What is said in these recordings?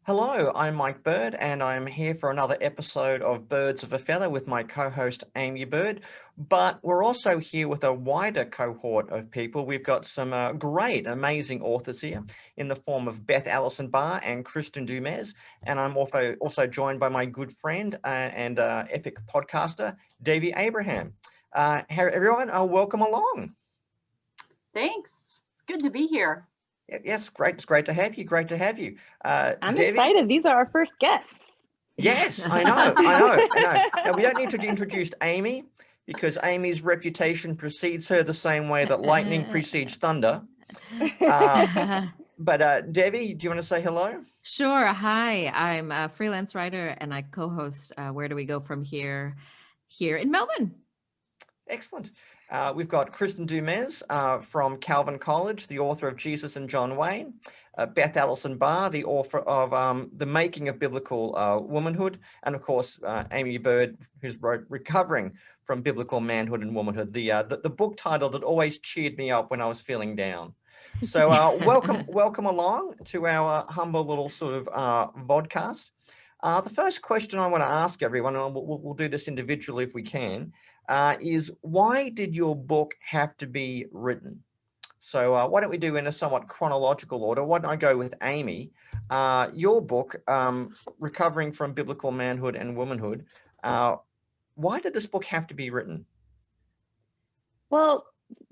Hello, I'm Mike Bird, and I'm here for another episode of Birds of a Feather with my co-host Aimee Byrd. But we're also here with a wider cohort of people. We've got some great, amazing authors here in the form of Beth Allison Barr and Kristin Du Mez. And I'm also joined by my good friend and epic podcaster, Devi Abraham. Everyone, welcome along. Thanks. It's good to be here. Yes, great. It's great to have you. Great to have you. I'm Devi? excited. These are our first guests. Yes, I know. Now, we don't need to introduce Aimee because Aimee's reputation precedes her the same way that lightning precedes thunder. But Devi, do you want to say hello? Sure. Hi, I'm a freelance writer and I co-host Where Do We Go From Here in Melbourne. Excellent. We've got Kristin Du Mez from Calvin College, the author of Jesus and John Wayne. Beth Allison Barr, the author of The Making of Biblical Womanhood. And of course, Aimee Byrd, who's wrote Recovering from Biblical Manhood and Womanhood, the book title that always cheered me up when I was feeling down. So welcome along to our humble little sort of vodcast. The first question I want to ask everyone, and we'll do this individually if we can, is why did your book have to be written? So why don't we do in a somewhat chronological order? Why don't I go with Aimee? Your book, Recovering from Biblical Manhood and Womanhood, why did this book have to be written? Well,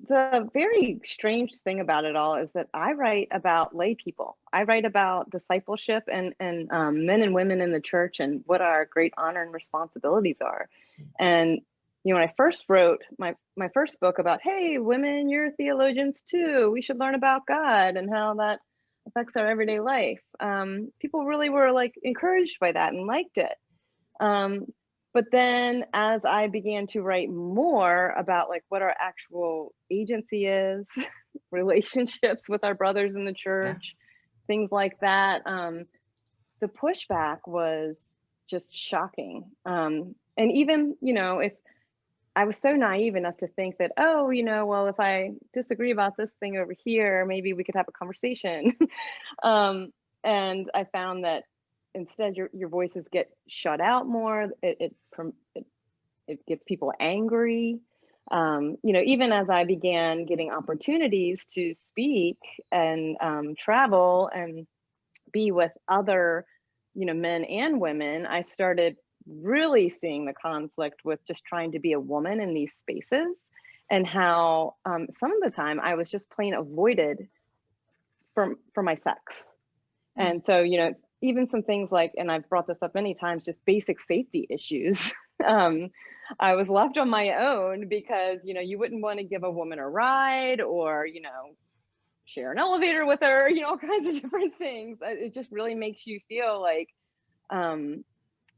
the very strange thing about it all is that I write about lay people. I write about discipleship and men and women in the church and what our great honor and responsibilities are. And you know, when I first wrote my first book about, hey, women, you're theologians too. We should learn about God and how that affects our everyday life. People really were like encouraged by that and liked it. But then as I began to write more about like what our actual agency is, relationships with our brothers in the church, things like that, the pushback was just shocking. And even, you know, if I was so naive enough to think that, oh, you know, well, if I disagree about this thing over here, maybe we could have a conversation. And I found that instead your voices get shut out more. It gets people angry. You know, even as I began getting opportunities to speak and travel and be with other, you know, men and women, I started really seeing the conflict with just trying to be a woman in these spaces and how some of the time I was just plain avoided for my sex. And so, you know, even some things like, and I've brought this up many times, just basic safety issues. I was left on my own because, you know, you wouldn't want to give a woman a ride or, you know, share an elevator with her, you know, all kinds of different things. It just really makes you feel like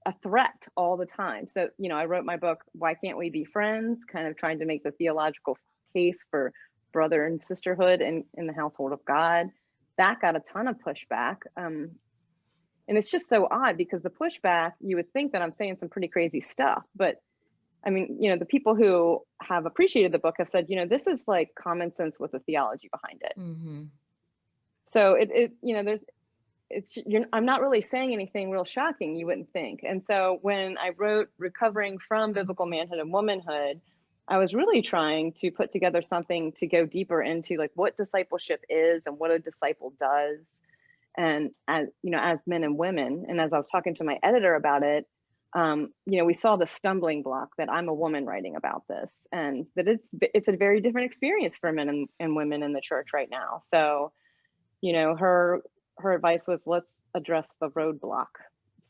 a threat all the time. So, you know, I wrote my book, Why Can't We Be Friends? Kind of trying to make the theological case for brother and sisterhood in the household of God. That got a ton of pushback. And it's just so odd because the pushback, you would think that I'm saying some pretty crazy stuff, but I mean, you know, the people who have appreciated the book have said, you know, this is like common sense with a theology behind it. Mm-hmm. So it, you know, I'm not really saying anything real shocking, you wouldn't think. And so when I wrote Recovering from Biblical Manhood and Womanhood, I was really trying to put together something to go deeper into like what discipleship is and what a disciple does. And as, you know, as men and women, and as I was talking to my editor about it, you know, we saw the stumbling block that I'm a woman writing about this and that it's a very different experience for men and women in the church right now. So, you know, her advice was, let's address the roadblock.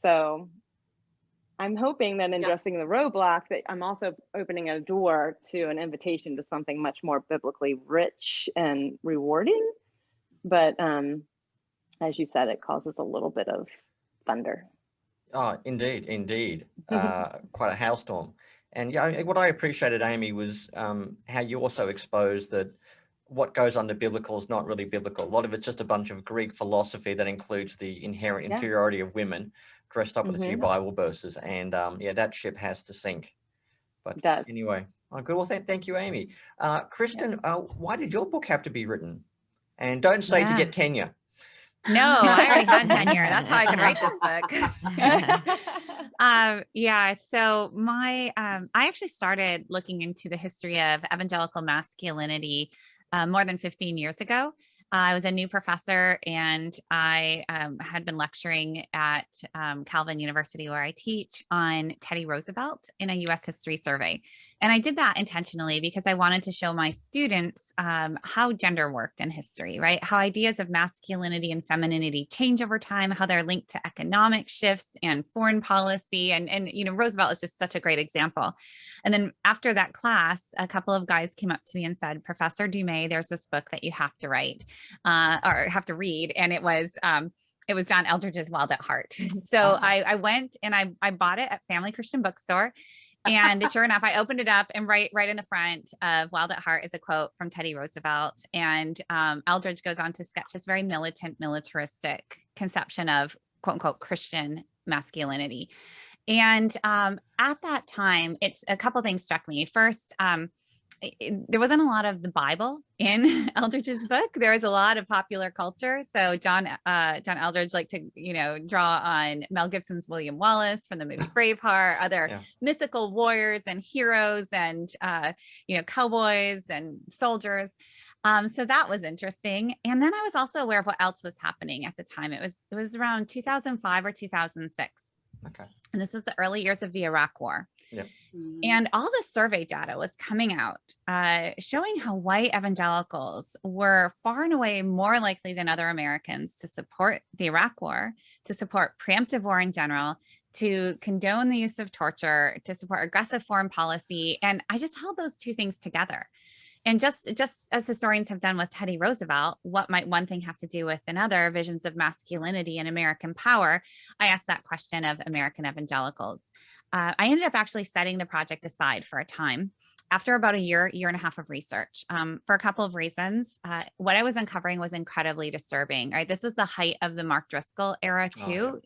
So I'm hoping that in addressing the roadblock that I'm also opening a door to an invitation to something much more biblically rich and rewarding. But as you said, it causes a little bit of thunder. Oh, indeed. Quite a hailstorm. And yeah, what I appreciated, Aimee, was how you also exposed that what goes under biblical is not really biblical. A lot of it's just a bunch of Greek philosophy that includes the inherent inferiority of women dressed up with a few Bible verses. And yeah, that ship has to sink. But anyway, good. Well, thank you, Aimee. Kristin, why did your book have to be written? And don't say to get tenure. No, I already had tenure. That's how I could write this book. Yeah. So I actually started looking into the history of evangelical masculinity more than 15 years ago. I was a new professor, and I had been lecturing at Calvin University, where I teach, on Teddy Roosevelt in a U.S. history survey. And I did that intentionally because I wanted to show my students how gender worked in history, right? How ideas of masculinity and femininity change over time, how they're linked to economic shifts and foreign policy. And Roosevelt is just such a great example. And then after that class, a couple of guys came up to me and said, Professor Du Mez, there's this book that you have to write or have to read. And it was John Eldredge's Wild at Heart. So I went and I bought it at Family Christian Bookstore. And sure enough, I opened it up, and right in the front of Wild at Heart is a quote from Teddy Roosevelt. And Eldredge goes on to sketch this very militant, militaristic conception of quote unquote Christian masculinity. And at that time, it's a couple things struck me. First, there wasn't a lot of the Bible in Eldredge's book. There was a lot of popular culture. So John Eldredge liked to, draw on Mel Gibson's William Wallace from the movie Braveheart, other mythical warriors and heroes and, cowboys and soldiers. So that was interesting. And then I was also aware of what else was happening at the time. It was around 2005 or 2006. Okay. And this was the early years of the Iraq War. Yep. And all the survey data was coming out, showing how white evangelicals were far and away more likely than other Americans to support the Iraq War, to support preemptive war in general, to condone the use of torture, to support aggressive foreign policy. And I just held those two things together. And just as historians have done with Teddy Roosevelt, what might one thing have to do with another? Visions of masculinity and American power. I asked that question of American evangelicals. I ended up actually setting the project aside for a time after about a year and a half of research for a couple of reasons. What I was uncovering was incredibly disturbing, right? This was the height of the Mark Driscoll era too,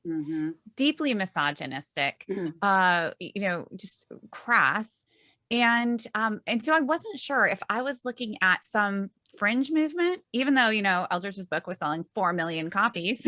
deeply misogynistic, just crass. And so I wasn't sure if I was looking at some fringe movement, even though, Eldredge's book was selling 4 million copies,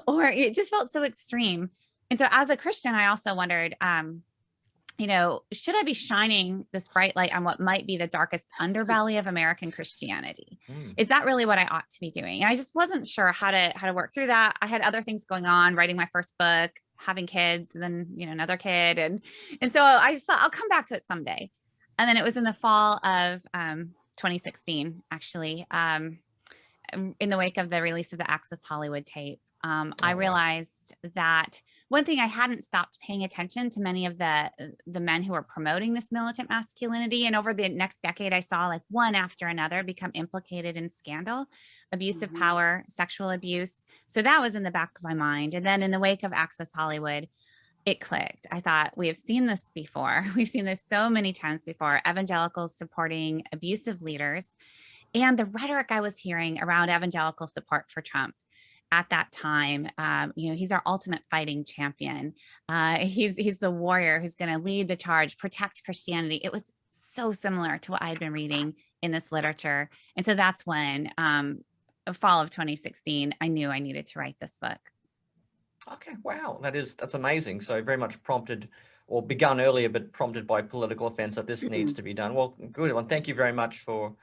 or it just felt so extreme. And so as a Christian, I also wondered, should I be shining this bright light on what might be the darkest underbelly of American Christianity? Is that really what I ought to be doing? And I just wasn't sure how to work through that. I had other things going on, writing my first book, having kids, and then, another kid. And so I just thought I'll come back to it someday. And then it was in the fall of 2016, actually, in the wake of the release of the Access Hollywood tape. I realized that one thing, I hadn't stopped paying attention to many of the men who were promoting this militant masculinity. And over the next decade, I saw like one after another become implicated in scandal, abuse of power, sexual abuse. So that was in the back of my mind. And then in the wake of Access Hollywood, it clicked. I thought, we have seen this before. We've seen this so many times before. Evangelicals supporting abusive leaders, and the rhetoric I was hearing around evangelical support for Trump. At that time, he's our ultimate fighting champion. He's the warrior who's going to lead the charge, protect Christianity. It was so similar to what I had been reading in this literature. And so that's when, fall of 2016, I knew I needed to write this book. Okay, wow, that's amazing. So very much prompted, or begun earlier, but prompted by political offense that this needs to be done. Well, good. Well, thank you very much for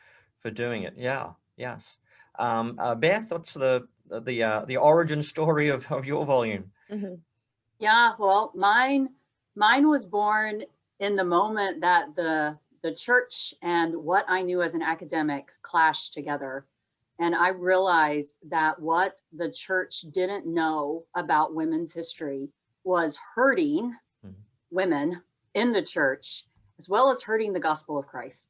doing it. Yeah, yes. Beth, what's the origin story of your volume? Yeah, well, mine was born in the moment that the church and what I knew as an academic clashed together. And I realized that what the church didn't know about women's history was hurting women in the church, as well as hurting the gospel of Christ.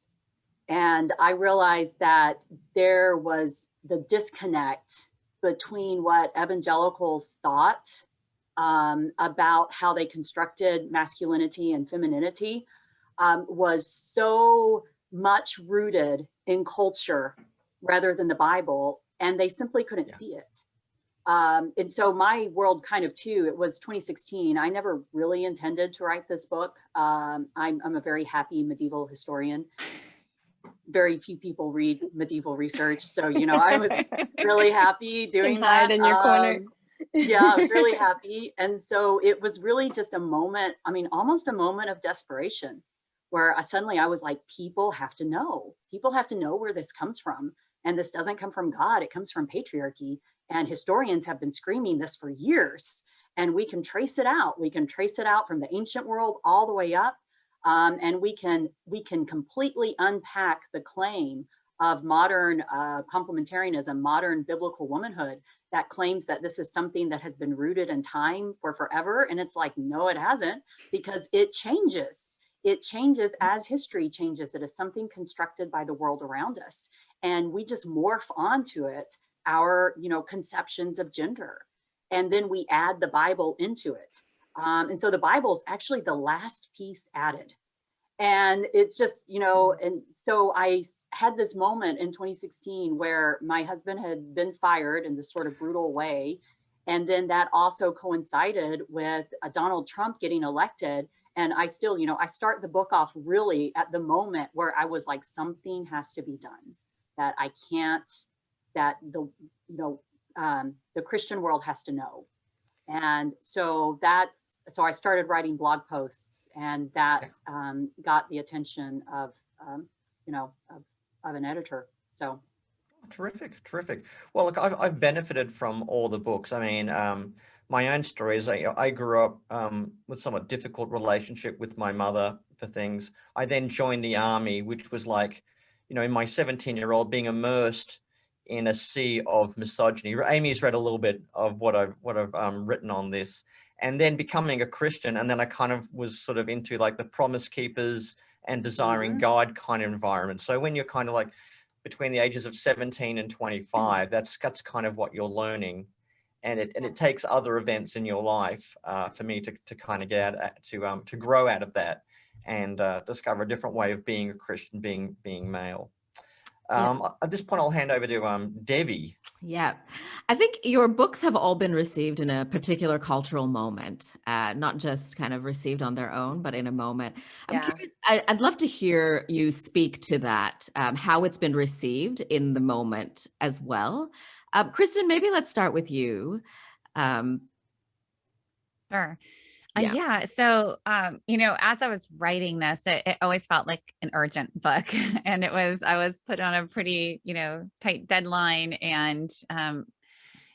And I realized that there was the disconnect between what evangelicals thought about how they constructed masculinity and femininity was so much rooted in culture rather than the Bible, and they simply couldn't see it. And so my world kind of too, it was 2016. I never really intended to write this book. I'm a very happy medieval historian. very few people read medieval research. So, you know, I was really happy doing hide that. in your corner. Yeah, I was really happy. And so it was really just a moment, I mean, almost a moment of desperation where suddenly I was like, people have to know. People have to know where this comes from. And this doesn't come from God, it comes from patriarchy. And historians have been screaming this for years. And we can trace it out. We can trace it out from the ancient world all the way up. And we can completely unpack the claim of modern complementarianism, modern biblical womanhood, that claims that this is something that has been rooted in time for forever. And it's like, no, it hasn't, because it changes. It changes as history changes. It is something constructed by the world around us. And we just morph onto it, our, you know, conceptions of gender. And then we add the Bible into it. And so the Bible is actually the last piece added. And it's just, you know, and so I had this moment in 2016 where my husband had been fired in this sort of brutal way. And then that also coincided with Donald Trump getting elected. And I still, you know, I start the book off really at the moment where I was like, something has to be done, that I can't, that the, you know, the Christian world has to know. And so so I started writing blog posts, and that got the attention of, you know, of an editor. So. Terrific, terrific. Well, look, I've benefited from all the books. I mean, my own story is I grew up with somewhat difficult relationship with my mother for things. I then joined the army, which was like, you know, in my 17-year-old being immersed in a sea of misogyny. Aimee's read a little bit of what I've written on this, and then becoming a Christian. And then I kind of was sort of into like the Promise Keepers and Desiring God kind of environment. So when you're kind of like between the ages of 17 and 25, that's kind of what you're learning. And it takes other events in your life for me to kind of get to grow out of that and discover a different way of being a Christian, being male. At this point, I'll hand over to Devi. Yeah, I think your books have all been received in a particular cultural moment, not just kind of received on their own, but in a moment. I'm curious, I'd love to hear you speak to that, how it's been received in the moment as well. Kristin, maybe let's start with you. Sure. Yeah. So, you know, as I was writing this, it always felt like an urgent book, and I was put on a pretty, you know, tight deadline, and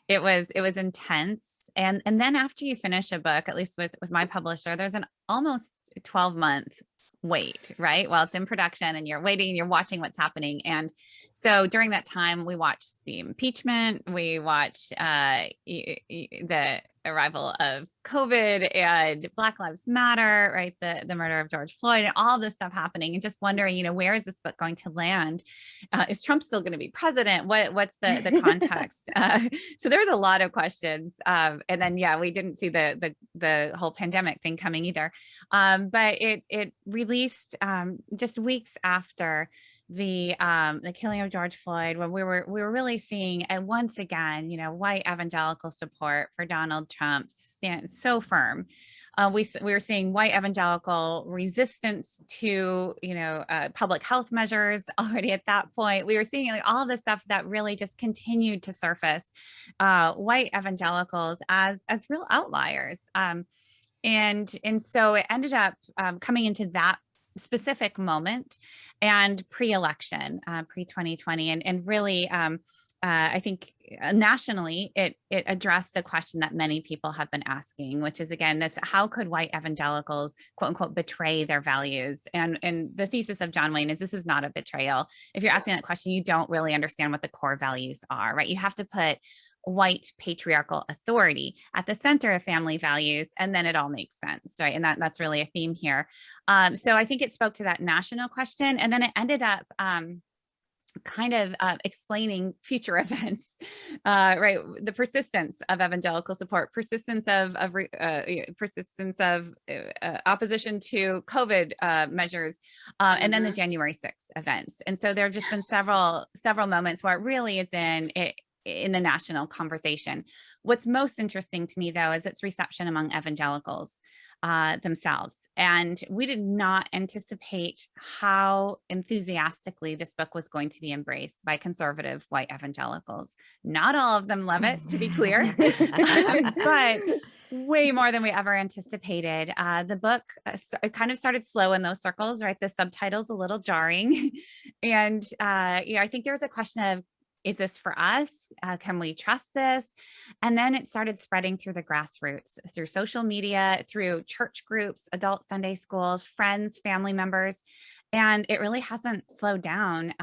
it was intense. And then after you finish a book, at least with my publisher, there's an almost 12-month wait, right? While it's in production and you're waiting and you're watching what's happening. And so during that time, we watched the impeachment, we watched the arrival of COVID and Black Lives Matter, right? The murder of George Floyd and all this stuff happening, and just wondering, you know, where is this book going to land? Is Trump still going to be president? What's the context? So there was a lot of questions. And then, yeah, we didn't see the whole pandemic thing coming either. But it released just weeks after the killing of George Floyd, when we were really seeing, and once again, you know, white evangelical support for Donald Trump stand so firm. We were seeing white evangelical resistance to, you know, public health measures already at that point. We were seeing like all of this stuff that really just continued to surface white evangelicals as real outliers. And so it ended up coming into that specific moment and pre-election, pre-2020, and really, I think nationally, it addressed the question that many people have been asking, which is, again, this: how could white evangelicals, quote unquote, betray their values? And the thesis of John Wayne is this is not a betrayal. If you're asking that question, you don't really understand what the core values are, right? You have to put white patriarchal authority at the center of family values, and then it all makes sense, right? And that's really a theme here. So I think it spoke to that national question, and then it ended up kind of explaining future events, right? The persistence of evangelical support, persistence of opposition to COVID measures, and then the January 6th events. And so there have just been several moments where it really is in the national conversation. What's most interesting to me, though, is its reception among evangelicals. themselves. And we did not anticipate how enthusiastically this book was going to be embraced by conservative white evangelicals. Not all of them love it, to be clear, but way more than we ever anticipated. The book kind of started slow in those circles, right? The subtitle's a little jarring. And, I think there was a question of, is this for us? Can we trust this? And then it started spreading through the grassroots, through social media, through church groups, adult Sunday schools, friends, family members. And it really hasn't slowed down.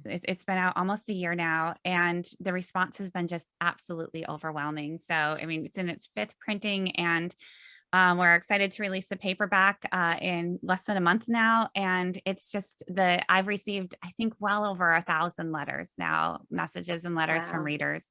It's been out almost a year now, and the response has been just absolutely overwhelming. So, I mean, it's in its 5th printing, and we're excited to release the paperback in less than a month now. And it's just I've received, I think, well over 1,000 letters now, messages and letters from readers,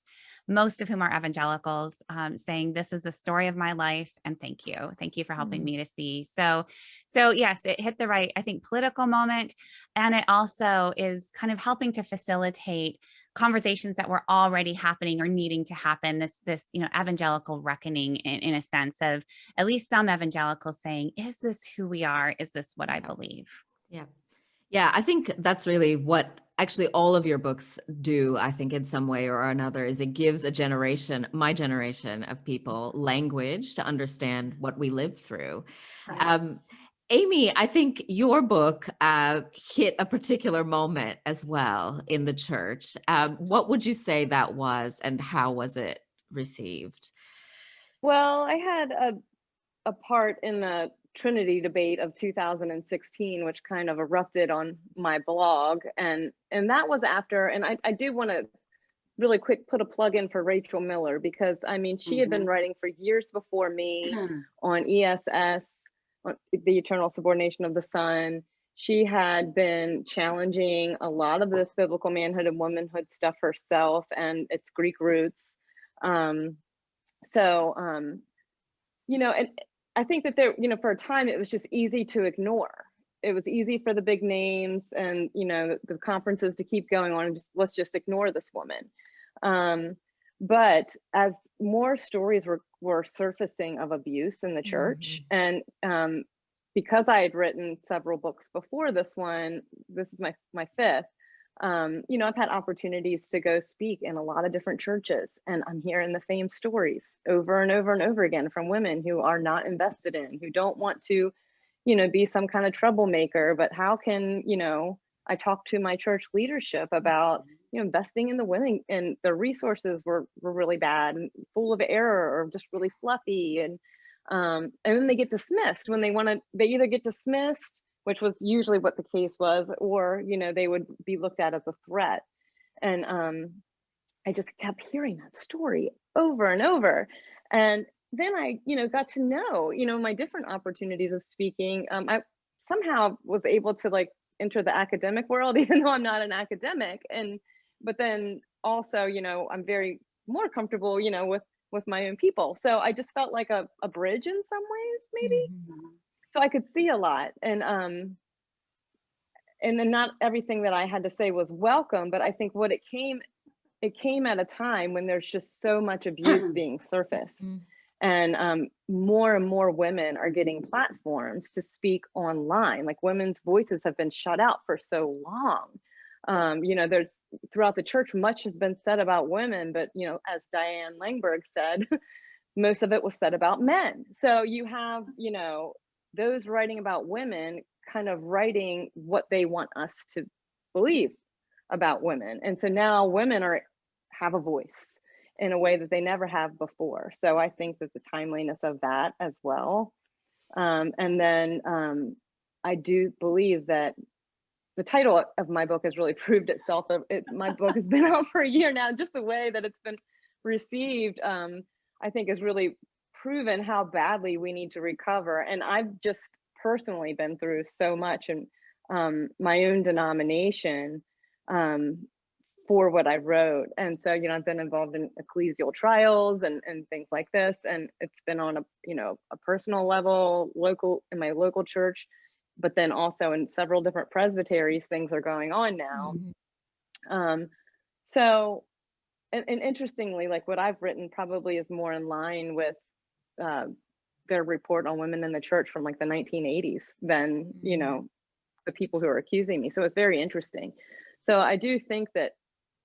most of whom are evangelicals, saying, this is the story of my life. And thank you. Thank you for helping me to see. So yes, it hit the right, I think, political moment. And it also is kind of helping to facilitate conversations that were already happening or needing to happen, this evangelical reckoning in a sense of at least some evangelicals saying, is this who we are? Is this what I believe? Yeah, I think that's really what actually all of your books do, I think, in some way or another, is it gives a generation, my generation of people, language to understand what we live through. Right. Aimee, I think your book hit a particular moment as well in the church. What would you say that was, and how was it received? Well, I had a part in the Trinity debate of 2016, which kind of erupted on my blog. And that was after, and I do want to really quick put a plug in for Rachel Miller, because I mean, she had been writing for years before me on ESS, on the eternal subordination of the Son. She had been challenging a lot of this biblical manhood and womanhood stuff herself and its Greek roots. And I think that there, for a time, it was just easy to ignore. It was easy for the big names and, the conferences to keep going on and let's just ignore this woman. But as more stories were surfacing of abuse in the church, and because I had written several books before this one, this is my 5th, I've had opportunities to go speak in a lot of different churches, and I'm hearing the same stories over and over and over again from women who are not invested in, who don't want to, be some kind of troublemaker, but how can, I talked to my church leadership about, investing in the women, and the resources were really bad and full of error or just really fluffy. And then they get dismissed when they either get dismissed, which was usually what the case was, or, they would be looked at as a threat. And I just kept hearing that story over and over. And then I, got to know, my different opportunities of speaking. I somehow was able to enter the academic world, even though I'm not an academic. But then also, I'm very more comfortable, with my own people. So I just felt like a bridge in some ways, maybe. So I could see a lot. And then not everything that I had to say was welcome, but I think what it came at a time when there's just so much abuse being surfaced. And more and more women are getting platforms to speak online. Like, women's voices have been shut out for so long. There's throughout the church, much has been said about women, but as Diane Langberg said, most of it was said about men. So you have, those writing about women kind of writing what they want us to believe about women. And so now women have a voice in a way that they never have before. So I think that the timeliness of that as well. And then I do believe that the title of my book has really proved itself. My book has been out for a year now. Just the way that it's been received, I think, has really proven how badly we need to recover. And I've just personally been through so much in my own denomination for what I wrote. And so, I've been involved in ecclesial trials and things like this. And it's been on a personal level, in my local church, but then also in several different presbyteries, things are going on now. So, and interestingly, like what I've written probably is more in line with better report on women in the church from like the 1980s than, you know, the people who are accusing me. So it's very interesting. So I do think that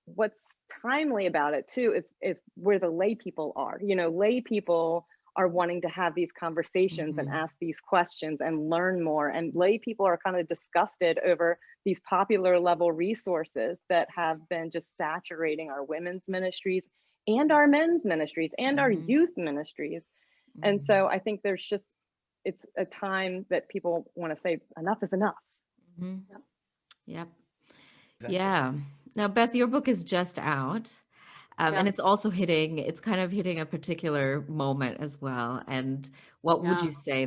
what's timely about it too is where the lay people are. You know, lay people are wanting to have these conversations and ask these questions and learn more. And lay people are kind of disgusted over these popular level resources that have been just saturating our women's ministries and our men's ministries and our youth ministries. And so I think there's just, it's a time that people want to say enough is enough. Yep. Exactly. Yeah. Now, Beth, your book is just out. And it's also it's kind of hitting a particular moment as well. And what would you say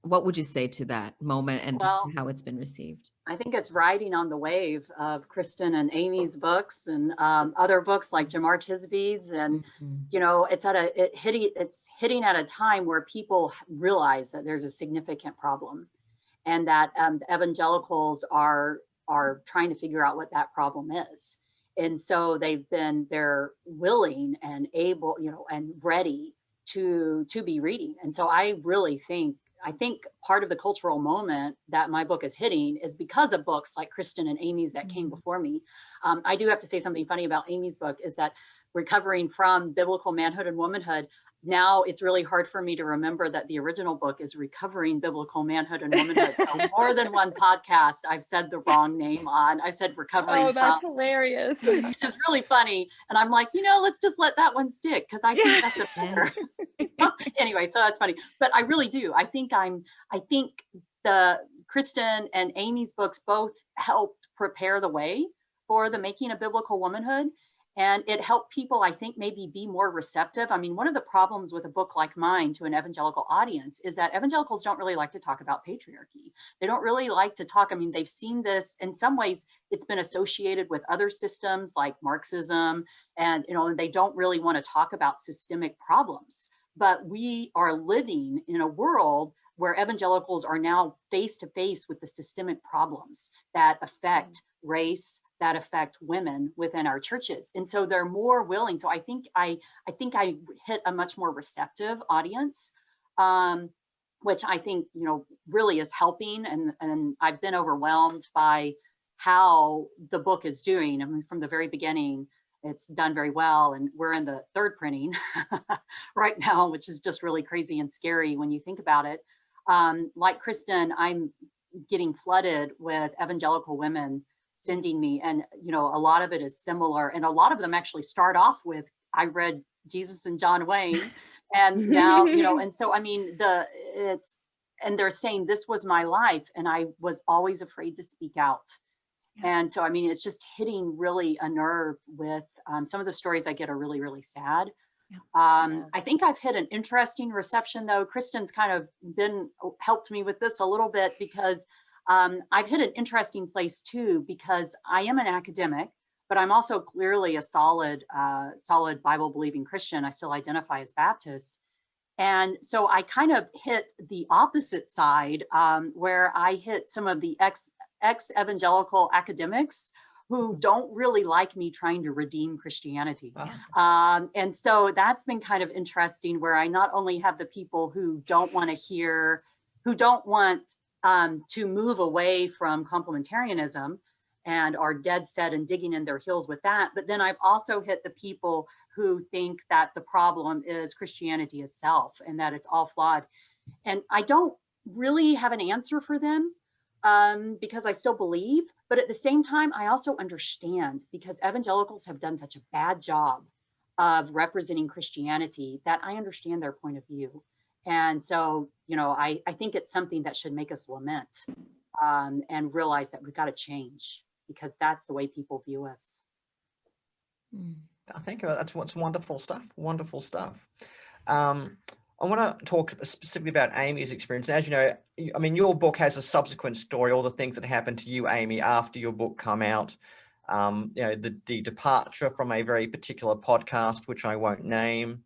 what would you say to that moment and to how it's been received? I think it's riding on the wave of Kristin and Aimee's books and other books like Jamar Tisby's. And, you know, it's hitting at a time where people realize that there's a significant problem and that the evangelicals are trying to figure out what that problem is. And so they're willing and able, you know, and ready to be reading. And so I think part of the cultural moment that my book is hitting is because of books like Kristin and Aimee's that came before me. I do have to say something funny about Aimee's book is that recovering from biblical manhood and womanhood, now it's really hard for me to remember that the original book is Recovering Biblical Manhood and Womanhood. So more than one podcast, I've said the wrong name on. I said Recovering Oh, that's hilarious. Which is really funny. And I'm like, you know, let's just let that one stick because I think that's a better. Anyway, so that's funny. But I really do. I think the Kristin and Aimee's books both helped prepare the way for the making of biblical womanhood. And it helped people, I think, maybe be more receptive. I mean, one of the problems with a book like mine to an evangelical audience is that evangelicals don't really like to talk about patriarchy. They don't really like to talk. I mean, they've seen this in some ways, it's been associated with other systems like Marxism, and, you know, they don't really want to talk about systemic problems. But we are living in a world where evangelicals are now face to face with the systemic problems that affect race, that affect women within our churches. And so they're more willing. So I think I hit a much more receptive audience, which I think, you know, really is helping. And I've been overwhelmed by how the book is doing. I mean, from the very beginning, it's done very well. And we're in the third printing right now, which is just really crazy and scary when you think about it. Like Kristin, I'm getting flooded with evangelical women sending me, and you know, a lot of it is similar, and a lot of them actually start off with, I read Jesus and John Wayne, and now, you know, and so I mean, and they're saying this was my life and I was always afraid to speak out. And so I mean, it's just hitting really a nerve with some of the stories I get are really, really sad. I think I've hit an interesting reception though. Kristin's kind of helped me with this a little bit because I've hit an interesting place too, because I am an academic, but I'm also clearly a solid Bible believing Christian. I still identify as Baptist. And so I kind of hit the opposite side, where I hit some of the ex-evangelical academics who don't really like me trying to redeem Christianity. And so that's been kind of interesting, where I not only have the people who don't want to move away from complementarianism and are dead set and digging in their heels with that. But then I've also hit the people who think that the problem is Christianity itself and that it's all flawed. And I don't really have an answer for them because I still believe, but at the same time, I also understand because evangelicals have done such a bad job of representing Christianity that I understand their point of view. And so, you know, I think it's something that should make us lament and realize that we've got to change because that's the way people view us. I think that's what's wonderful stuff. Wonderful stuff. I want to talk specifically about Aimee's experience. As you know, I mean, your book has a subsequent story, all the things that happened to you, Aimee, after your book come out. You know, the departure from a very particular podcast, which I won't name.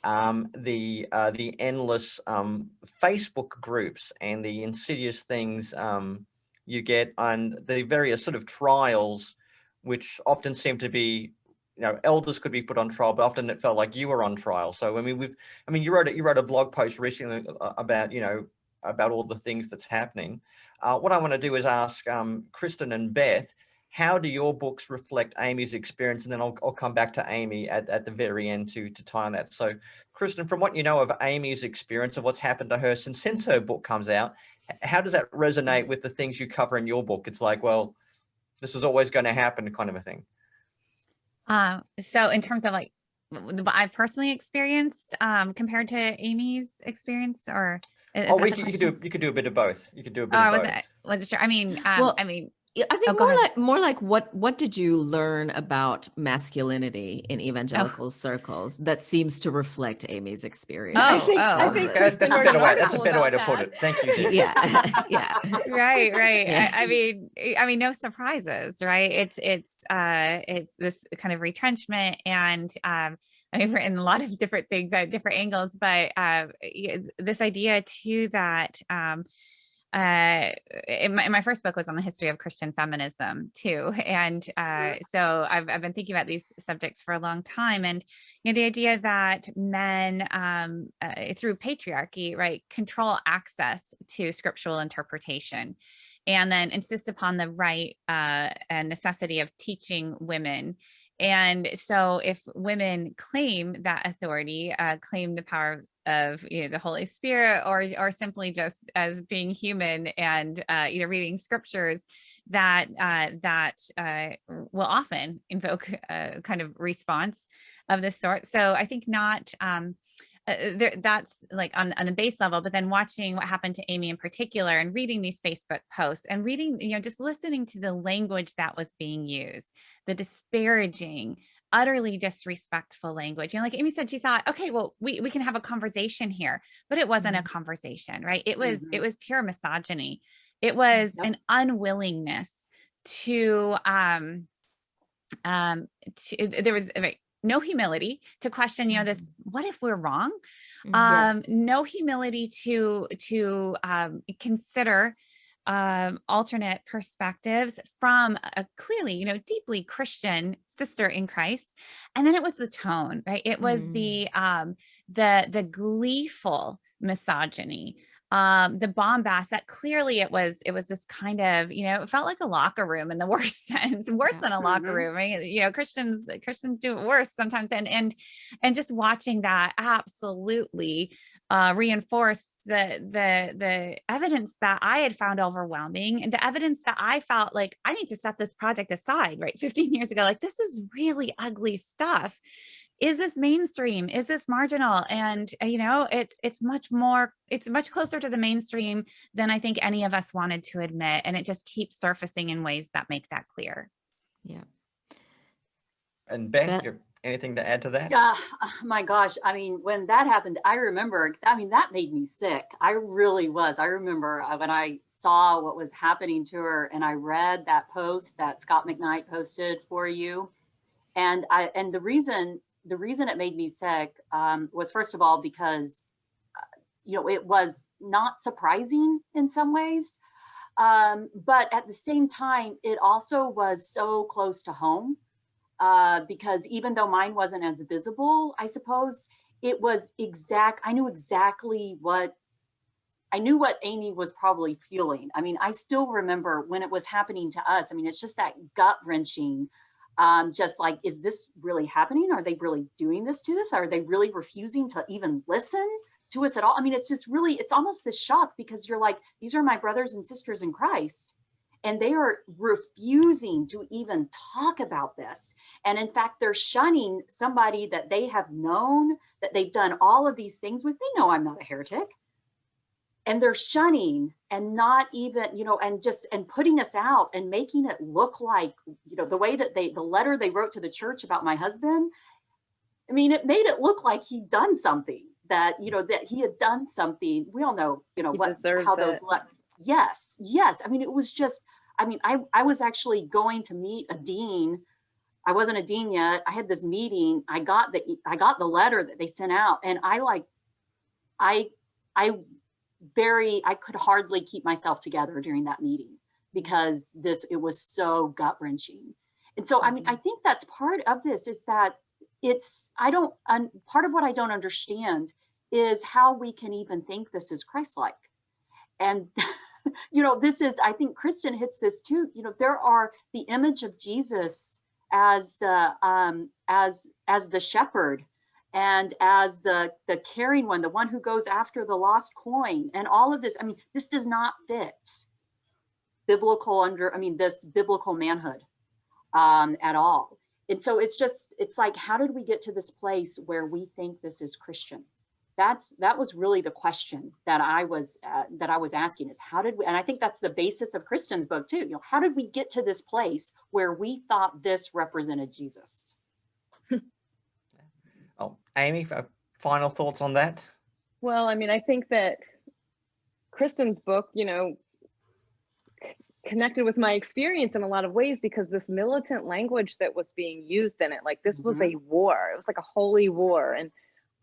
The endless Facebook groups and the insidious things you get, and the various sort of trials, which often seem to be elders could be put on trial, but often it felt like you were on trial. So I mean, you wrote a blog post recently about about all the things that's happening. What I want to do is ask Kristin and Beth, how do your books reflect Aimee's experience? And then I'll come back to Aimee at the very end to tie on that. So Kristin, from what you know of Aimee's experience, of what's happened to her since her book comes out, how does that resonate with the things you cover in your book? It's like, well, this was always going to happen, kind of a thing. So in terms of like what I've personally experienced compared to Aimee's experience, or you could do a bit of both. You could do a bit of both. Was it sure? I mean, I think more like what did you learn about masculinity in evangelical circles that seems to reflect Aimee's experience? I think that's a better way to put it. Thank you, Dee. Yeah, yeah. Right. Yeah. I mean, no surprises, right? It's this kind of retrenchment, and I've written a lot of different things at different angles, but this idea too that my first book was on the history of Christian feminism too, and so I've been thinking about these subjects for a long time, and the idea that men through patriarchy, right, control access to scriptural interpretation, and then insist upon the right and necessity of teaching women. And so if women claim that authority, claim the power of the Holy Spirit, or simply just as being human and reading scriptures, that will often invoke a kind of response of this sort. So I think not that's like on the base level, but then watching what happened to Aimee in particular, and reading these Facebook posts, and reading, just listening to the language that was being used, the disparaging, utterly disrespectful language. Like Aimee said, she thought, okay, well, we can have a conversation here, but it wasn't a conversation, right? It was pure misogyny. It was an unwillingness to there was no humility to question, this, what if we're wrong? Yes. No humility to consider alternate perspectives from a clearly, deeply Christian sister in Christ. And then it was the tone, right? It was the gleeful misogyny, the bombast that clearly it was this kind of, it felt like a locker room in the worst sense, worse than a locker room, right? Christians do it worse sometimes. And just watching that absolutely reinforce the evidence that I had found overwhelming, and the evidence that I felt like I need to set this project aside, right? 15 years ago, like, this is really ugly stuff. Is this mainstream? Is this marginal? And it's much closer to the mainstream than I think any of us wanted to admit. And it just keeps surfacing in ways that make that clear. Yeah. And Beth, anything to add to that? Yeah, my gosh. I mean, when that happened, I remember, that made me sick. I really was. I remember when I saw what was happening to her, and I read that post that Scott McKnight posted for you. And the reason it made me sick was, first of all, because, it was not surprising in some ways. But at the same time, it also was so close to home. Because even though mine wasn't as visible, I suppose, it was I knew exactly what Aimee was probably feeling. I mean, I still remember when it was happening to us. I mean, it's just that gut wrenching, just like, is this really happening? Are they really doing this to us? Are they really refusing to even listen to us at all? I mean, it's just really, it's almost this shock, because you're like, these are my brothers and sisters in Christ, and they are refusing to even talk about this. And in fact, they're shunning somebody that they have known, that they've done all of these things with. They know I'm not a heretic. And they're shunning, and not even, and putting us out, and making it look like, the way that the letter they wrote to the church about my husband, I mean, it made it look like he'd done something, that he had done something. We all know, Yes. I mean, it was just, I was actually going to meet a dean. I wasn't a dean yet. I had this meeting. I got the letter that they sent out, and I could hardly keep myself together during that meeting, because it was so gut wrenching. And so, I mean, I think that's part of this, is that part of what I don't understand is how we can even think this is Christ-like. And, this is, I think Kristin hits this too, there are the image of Jesus as the shepherd, and as the caring one, the one who goes after the lost coin, and all of this. I mean, this does not fit this biblical manhood at all. And so it's like, how did we get to this place where we think this is Christian? That was really the question that I was asking, is how did we, and I think that's the basis of Kristin's book too. How did we get to this place where we thought this represented Jesus? Oh, Aimee, final thoughts on that? Well, I mean, I think that Kristin's book, connected with my experience in a lot of ways, because this militant language that was being used in it, like this was a war. It was like a holy war, and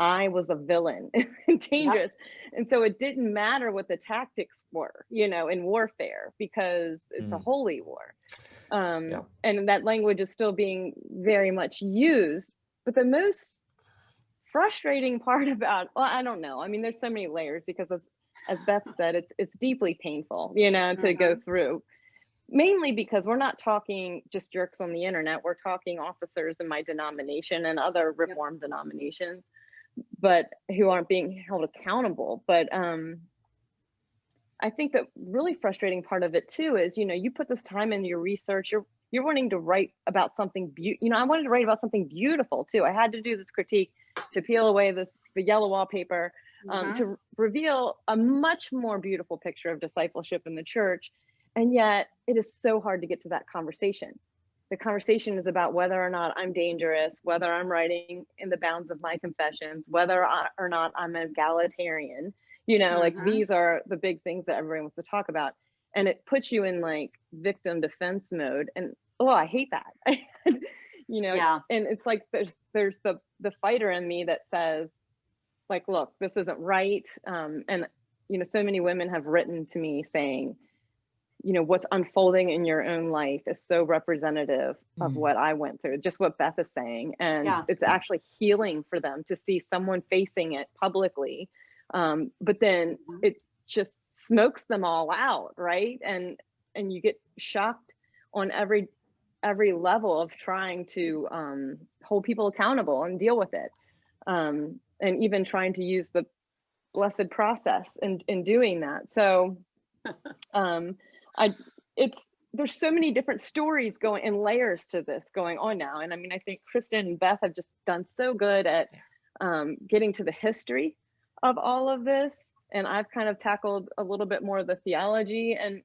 I was a villain and dangerous. Yep. And so it didn't matter what the tactics were, in warfare, because it's a holy war. And that language is still being very much used. But the most frustrating part about, well, I don't know. I mean, there's so many layers, because as Beth said, it's deeply painful, to go through. Mainly because we're not talking just jerks on the internet. We're talking officers in my denomination and other Reformed denominations, but who aren't being held accountable. But I think that really frustrating part of it too is, you put this time into your research. You're wanting to write about something I wanted to write about something beautiful too. I had to do this critique to peel away the yellow wallpaper, to reveal a much more beautiful picture of discipleship in the church. And yet it is so hard to get to that conversation. The conversation is about whether or not I'm dangerous, whether I'm writing in the bounds of my confessions, whether or not I'm an egalitarian, like these are the big things that everyone wants to talk about. And it puts you in like victim defense mode. And I hate that. And it's like, there's the fighter in me that says, like, look, this isn't right. And, so many women have written to me saying, what's unfolding in your own life is so representative of what I went through, just what Beth is saying. And it's actually healing for them to see someone facing it publicly. But then it just smokes them all out, right? And you get shocked on every level of trying to hold people accountable and deal with it. And even trying to use the blessed process in doing that. So there's so many different stories going and layers to this going on now. And I mean, I think Kristin and Beth have just done so good at getting to the history of all of this. And I've kind of tackled a little bit more of the theology. And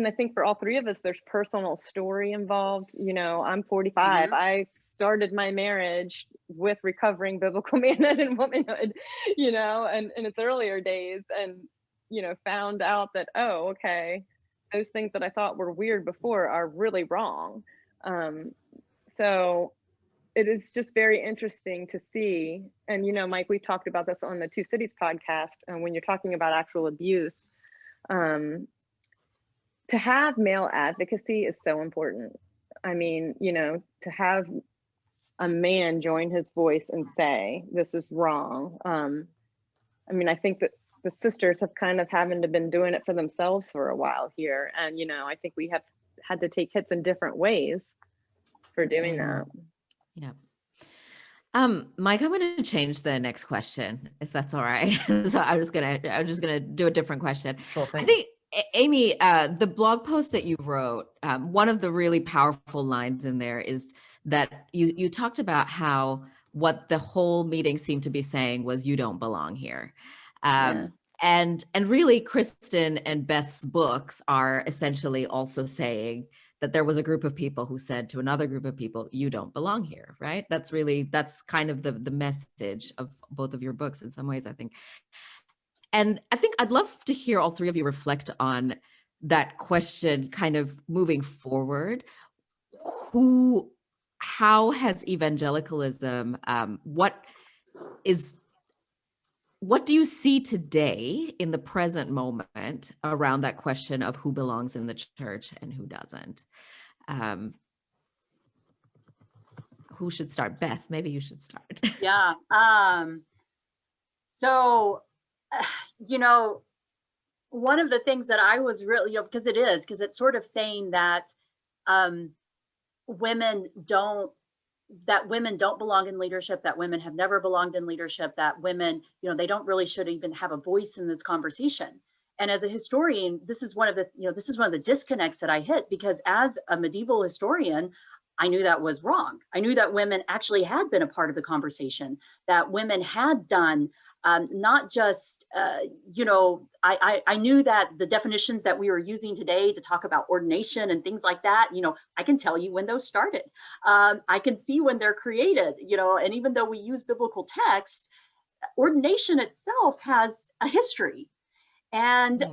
I think for all three of us, there's personal story involved. I'm 45. I started my marriage with recovering biblical manhood and womanhood, and in its earlier days, and, found out that, okay, those things that I thought were weird before are really wrong. So it is just very interesting to see. And, Mike, we talked about this on the Two Cities podcast. And when you're talking about actual abuse, to have male advocacy is so important. I mean, to have a man join his voice and say, this is wrong. I mean, I think that the sisters have kind of been doing it for themselves for a while here. And, I think we have had to take hits in different ways for doing that. Yeah. Mike, I'm going to change the next question, if that's all right. So I'm just going to do a different question. Sure thing. I think, Aimee, the blog post that you wrote, one of the really powerful lines in there is that you talked about how what the whole meeting seemed to be saying was, you don't belong here. And really, Kristin and Beth's books are essentially also saying that there was a group of people who said to another group of people, you don't belong here, right? That's kind of the message of both of your books in some ways, I think. And I think I'd love to hear all three of you reflect on that question, kind of moving forward. How has evangelicalism, what do you see today in the present moment around that question of who belongs in the church and who doesn't? who should start? Beth, maybe you should start. Yeah. So, you know, one of the things that I was really, because it's sort of saying that women don't belong in leadership, that women have never belonged in leadership, that women, they don't really should even have a voice in this conversation. And as a historian, this is one of the disconnects that I hit, because as a medieval historian, I knew that was wrong. I knew that women actually had been a part of the conversation, that women had done not just, I knew that the definitions that we were using today to talk about ordination and things like that, I can tell you when those started. I can see when they're created, and even though we use biblical text, ordination itself has a history. And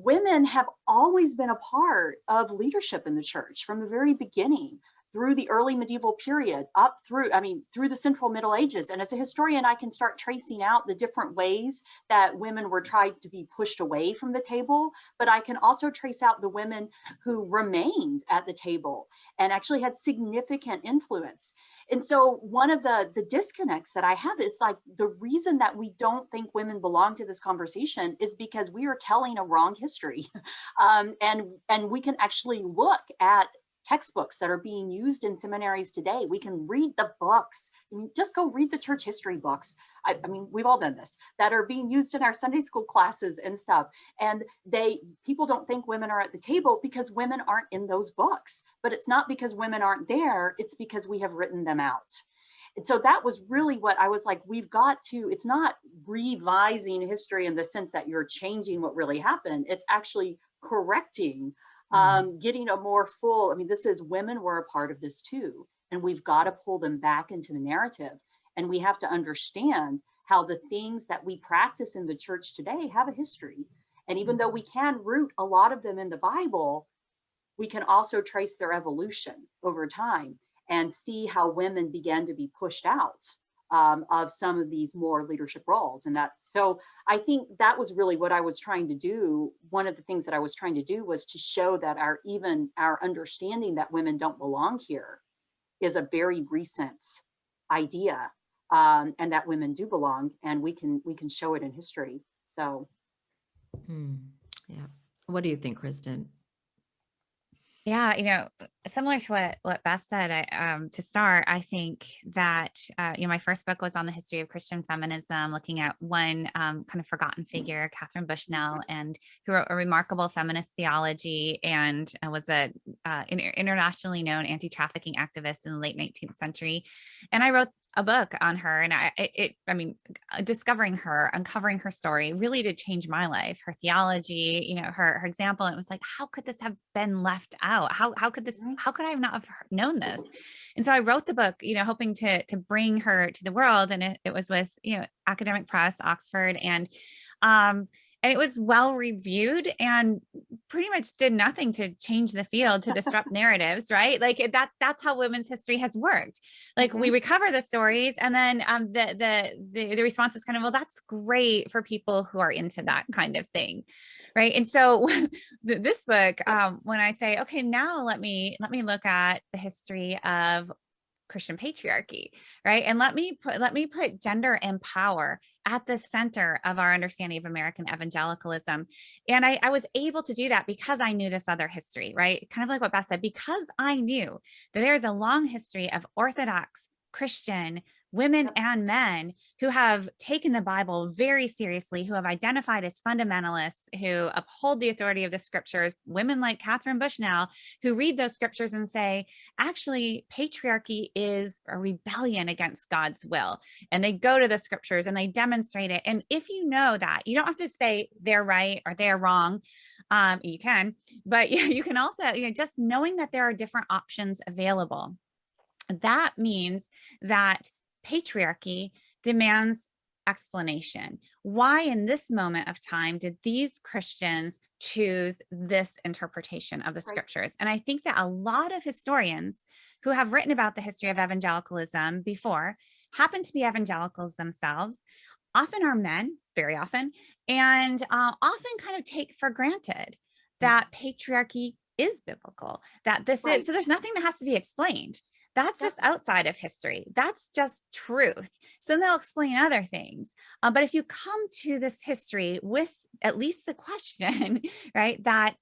women have always been a part of leadership in the church from the very beginning, through the early medieval period, up through the Central Middle Ages. And as a historian, I can start tracing out the different ways that women were tried to be pushed away from the table, but I can also trace out the women who remained at the table and actually had significant influence. And so one of the disconnects that I have is like, the reason that we don't think women belong to this conversation is because we are telling a wrong history. And we can actually look at textbooks that are being used in seminaries today. We can read the books. Just go read the church history books. I mean, we've all done this, that are being used in our Sunday school classes and stuff. And people don't think women are at the table because women aren't in those books. But it's not because women aren't there, it's because we have written them out. And so that was really what I was like, it's not revising history in the sense that you're changing what really happened. It's actually correcting, getting a more full, women were a part of this too. And we've got to pull them back into the narrative. And we have to understand how the things that we practice in the church today have a history. And even though we can root a lot of them in the Bible, we can also trace their evolution over time and see how women began to be pushed out of some of these more leadership roles. So I think that was really what I was trying to do. One of the things that I was trying to do was to show that our understanding that women don't belong here is a very recent idea, and that women do belong, and we can show it in history. So. Yeah. What do you think, Kristin? Yeah, similar to what Beth said, to start, I think that, my first book was on the history of Christian feminism, looking at one kind of forgotten figure, Catherine Bushnell, and who wrote a remarkable feminist theology and was a internationally known anti-trafficking activist in the late 19th century. And I wrote a book on her, and discovering her, uncovering her story really did change my life, her theology, her example. It was like, how could this have been left out? How could I have not have known this? And so I wrote the book, hoping to bring her to the world. And it was with, Academic Press, Oxford, and it was well reviewed and pretty much did nothing to change the field, to disrupt narratives, right? Like that's how women's history has worked. Like we recover the stories, and then the response is kind of, well, that's great for people who are into that kind of thing, right? And so this book, when I say, okay, now let me look at the history of Christian patriarchy, right? And let me put gender and power at the center of our understanding of American evangelicalism. And I was able to do that because I knew this other history, right? Kind of like what Beth said, because I knew that there is a long history of Orthodox Christian women and men who have taken the Bible very seriously, who have identified as fundamentalists, who uphold the authority of the scriptures, women like Catherine Bushnell, who read those scriptures and say, actually, patriarchy is a rebellion against God's will. And they go to the scriptures and they demonstrate it. And if you know that, you don't have to say they're right or they're wrong. You can, but you can also, just knowing that there are different options available. That means that patriarchy demands explanation. Why in this moment of time did these Christians choose this interpretation of the scriptures? And I think that a lot of historians who have written about the history of evangelicalism before happen to be evangelicals themselves, often are men, very often, and often kind of take for granted that patriarchy is biblical, that this is, so there's nothing that has to be explained. That's just outside of history. That's just truth. So then they'll explain other things. But if you come to this history with at least the question, right, that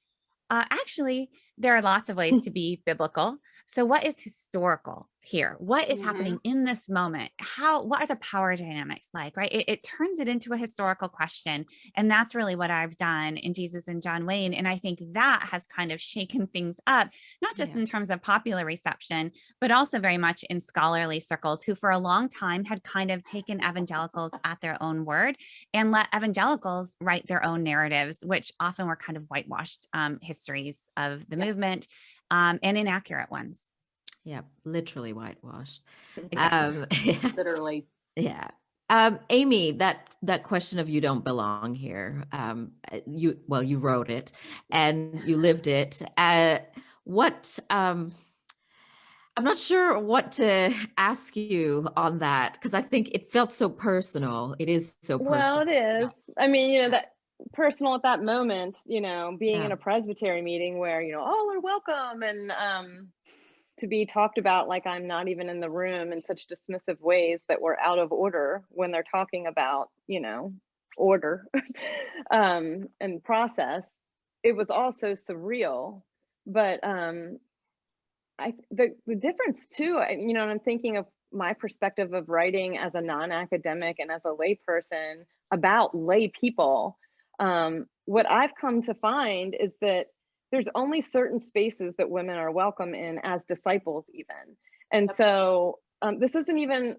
actually there are lots of ways to be biblical. So what is historical here? What is happening in this moment? What are the power dynamics like, right? It turns it into a historical question. And that's really what I've done in Jesus and John Wayne. And I think that has kind of shaken things up, not just in terms of popular reception, but also very much in scholarly circles who for a long time had kind of taken evangelicals at their own word and let evangelicals write their own narratives, which often were kind of whitewashed histories of the movement. And inaccurate ones. Yeah, literally whitewashed. Literally. Yeah. Aimee, that question of you don't belong here. You wrote it and you lived it. I'm not sure what to ask you on that because I think it felt so personal. It is so personal. Well, it is. I mean, that personal at that moment, being in a presbytery meeting where, all are welcome and to be talked about like I'm not even in the room in such dismissive ways that we're out of order when they're talking about, order and process. It was also surreal, but the difference too, I'm thinking of my perspective of writing as a non-academic and as a lay person about lay people. What I've come to find is that there's only certain spaces that women are welcome in as disciples even. And so this isn't even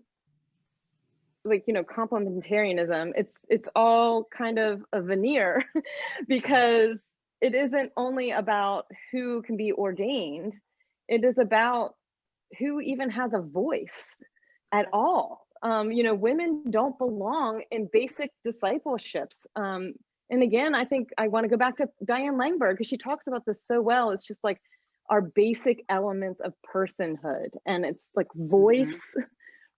like, complementarianism. It's all kind of a veneer because it isn't only about who can be ordained. It is about who even has a voice at all. Women don't belong in basic discipleships. And again, I think I want to go back to Diane Langberg because she talks about this so well. It's just like our basic elements of personhood. And it's like voice,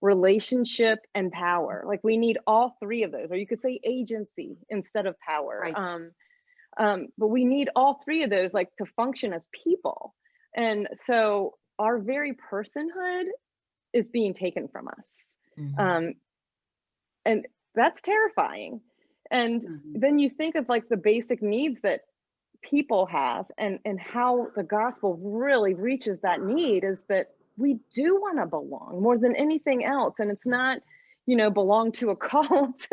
relationship, and power. Like we need all three of those, or you could say agency instead of power. Right. But we need all three of those like to function as people. And so our very personhood is being taken from us. And that's terrifying. And then you think of like the basic needs that people have and how the gospel really reaches that need is that we do want to belong more than anything else. And it's not, belong to a cult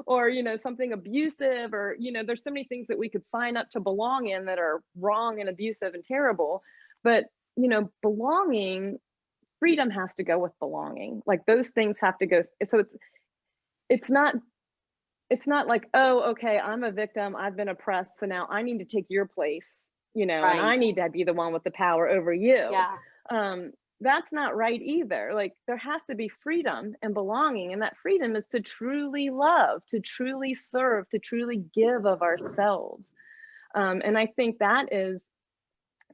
or, something abusive or, there's so many things that we could sign up to belong in that are wrong and abusive and terrible. But, belonging, freedom has to go with belonging. Like those things have to go. So it's not like, oh, okay, I'm a victim, I've been oppressed, so now I need to take your place, and I need to be the one with the power over you. That's not right either. Like there has to be freedom and belonging, and that freedom is to truly love, to truly serve, to truly give of ourselves. And I think that is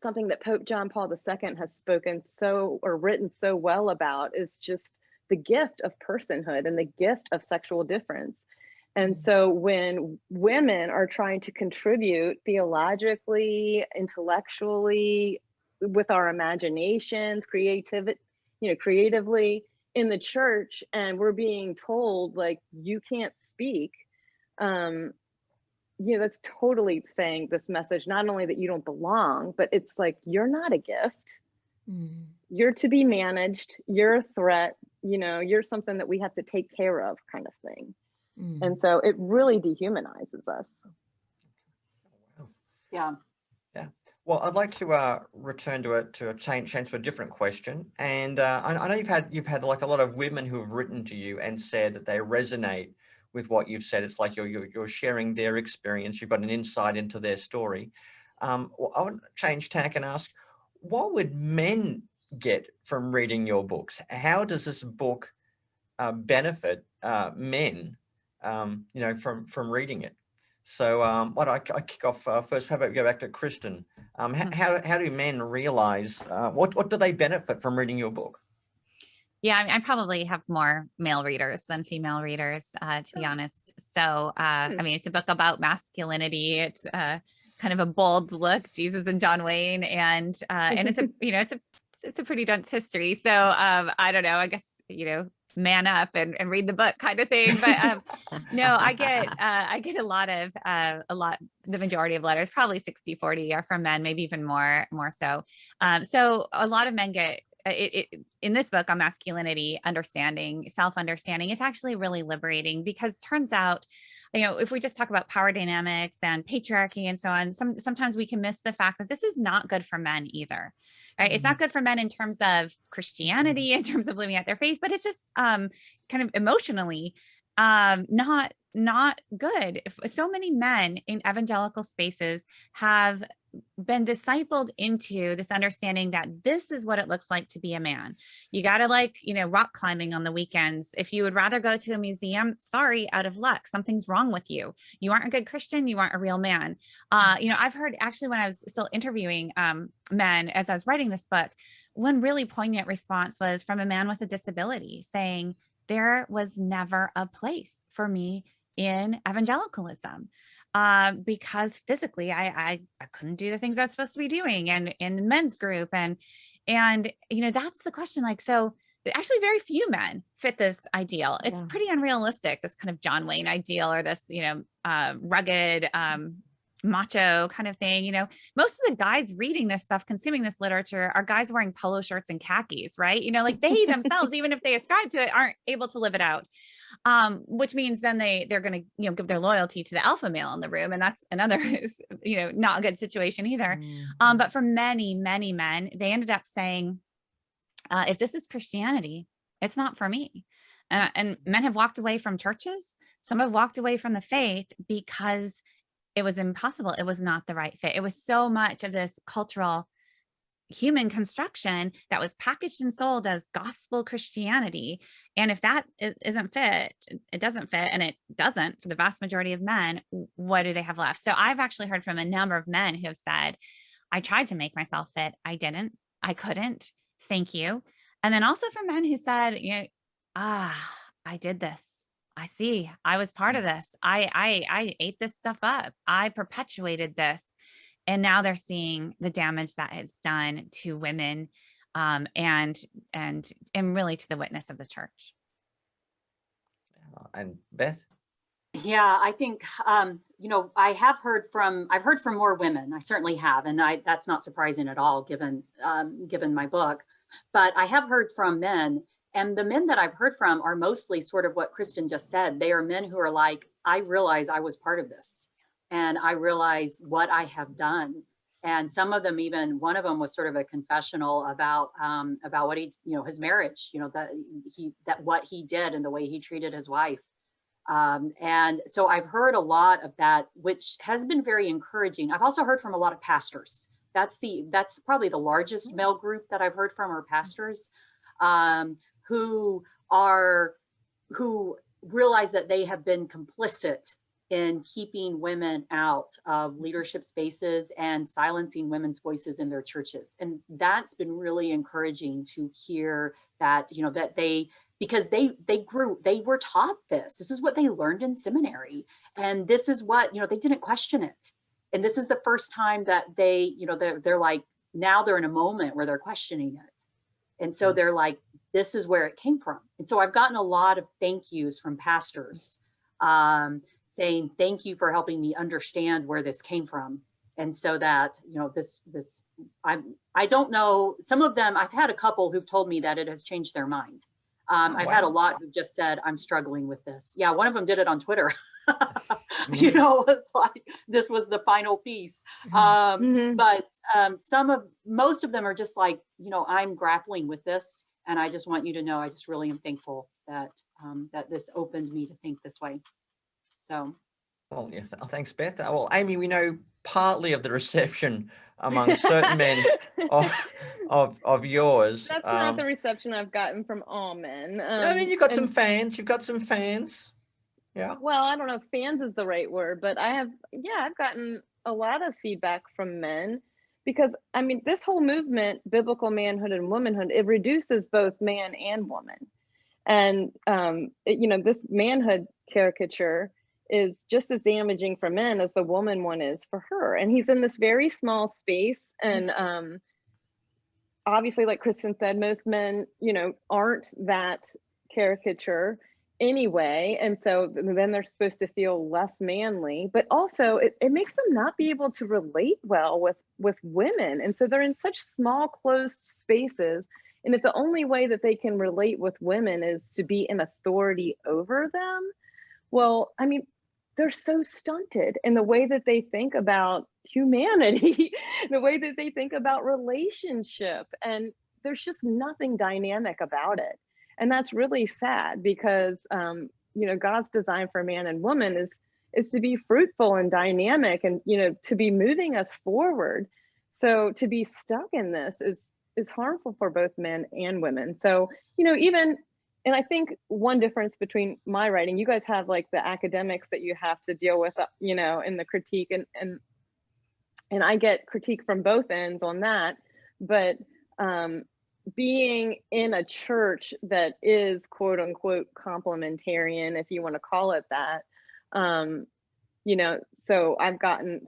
something that Pope John Paul II has written so well about, is just the gift of personhood and the gift of sexual difference. And so when women are trying to contribute theologically, intellectually, with our imaginations, creatively in the church, and we're being told like, you can't speak, that's totally saying this message, not only that you don't belong, but it's like, you're not a gift. You're to be managed, you're a threat, you're something that we have to take care of kind of thing. And so it really dehumanizes us. Yeah. Well, I'd like to return to a change to a different question. And I know you've had like a lot of women who have written to you and said that they resonate with what you've said. It's like you're sharing their experience. You've got an insight into their story. Well, I would change tack and ask, what would men get from reading your books? How does this book benefit men? From reading it. So why don't I kick off first? How about we go back to Kristin? How do men realize what do they benefit from reading your book? Yeah, I probably have more male readers than female readers, to be honest. So, I mean, it's a book about masculinity. It's kind of a bold look, Jesus and John Wayne, and it's a it's a pretty dense history. So I don't know, I guess, man up and read the book kind of thing. But no, I get a lot, the majority of letters, probably 60-40 are from men, maybe even more so. So a lot of men get in this book on masculinity, self-understanding, it's actually really liberating, because it turns out, if we just talk about power dynamics and patriarchy and so on, sometimes we can miss the fact that this is not good for men either. Right? Mm-hmm. It's not good for men in terms of Christianity, in terms of living out their faith, but it's just kind of emotionally not good. So many men in evangelical spaces have been discipled into this understanding that this is what it looks like to be a man. You got to rock climbing on the weekends. If you would rather go to a museum, sorry, out of luck, something's wrong with you. You aren't a good Christian. You aren't a real man. I've heard, actually, when I was still interviewing men as I was writing this book, one really poignant response was from a man with a disability saying, there was never a place for me in evangelicalism. Because physically I couldn't do the things I was supposed to be doing, and in the men's group. And that's the question. So actually very few men fit this ideal. It's pretty unrealistic, this kind of John Wayne ideal, or this, rugged, macho kind of thing. Most of the guys reading this stuff, consuming this literature, are guys wearing polo shirts and khakis, right? They themselves, even if they ascribe to it, aren't able to live it out. Which means then they're going to, give their loyalty to the alpha male in the room. And that's another, not a good situation either. Mm-hmm. But for many, many men, they ended up saying, if this is Christianity, it's not for me. And men have walked away from churches. Some have walked away from the faith because it was impossible. It was not the right fit. It was so much of this cultural human construction that was packaged and sold as gospel Christianity. And if that isn't fit, it doesn't fit, and it doesn't for the vast majority of men, what do they have left? So I've actually heard from a number of men who have said, I tried to make myself fit. I didn't. I couldn't. Thank you. And then also from men who said, I did this. I see. I was part of this. I ate this stuff up. I perpetuated this. And now they're seeing the damage that it's done to women, and really to the witness of the church. And Beth? Yeah, I think, I've heard from more women. I certainly have. And that's not surprising at all, given my book. But I have heard from men. And the men that I've heard from are mostly sort of what Kristin just said. They are men who are like, I realize I was part of this, and I realize what I have done. And some of them, even one of them was sort of a confessional about what he, his marriage, that what he did and the way he treated his wife. And so I've heard a lot of that, which has been very encouraging. I've also heard from a lot of pastors. That's probably the largest male group that I've heard from, are pastors. Who realize that they have been complicit in keeping women out of leadership spaces and silencing women's voices in their churches. And that's been really encouraging to hear that, because they were taught this. This is what they learned in seminary. And this is what, they didn't question it. And this is the first time that they're like, now they're in a moment where they're questioning it. And so they're like, this is where it came from. And so I've gotten a lot of thank yous from pastors saying, thank you for helping me understand where this came from. And so that, I don't know, some of them, I've had a couple who've told me that it has changed their mind. I've had a lot who just said, I'm struggling with this. Yeah, one of them did it on Twitter. It's like, this was the final piece. But most of them are just like, I'm grappling with this. And I just want you to know, I just really am thankful that this opened me to think this way. So. Well, yeah, thanks, Beth. Well, Aimee, we know partly of the reception among certain men of yours. That's not the reception I've gotten from all men. I mean, you've got some fans. You've got some fans. Yeah. Well, I don't know if fans is the right word, but I've gotten a lot of feedback from men, because I mean, this whole movement, biblical manhood and womanhood, it reduces both man and woman. And, this manhood caricature is just as damaging for men as the woman one is for her. And he's in this very small space. And obviously, like Kristin said, most men, aren't that caricature anyway. And so then they're supposed to feel less manly, but also it makes them not be able to relate well with women. And so they're in such small, closed spaces. And if the only way that they can relate with women is to be in authority over them, well, I mean, they're so stunted in the way that they think about humanity, the way that they think about relationship. And there's just nothing dynamic about it. And that's really sad because, God's design for man and woman is to be fruitful and dynamic and, to be moving us forward. So to be stuck in this is harmful for both men and women. So, and I think one difference between my writing, you guys have like the academics that you have to deal with, in the critique, and I get critique from both ends on that. But being in a church that is quote unquote complementarian, if you want to call it that, so I've gotten,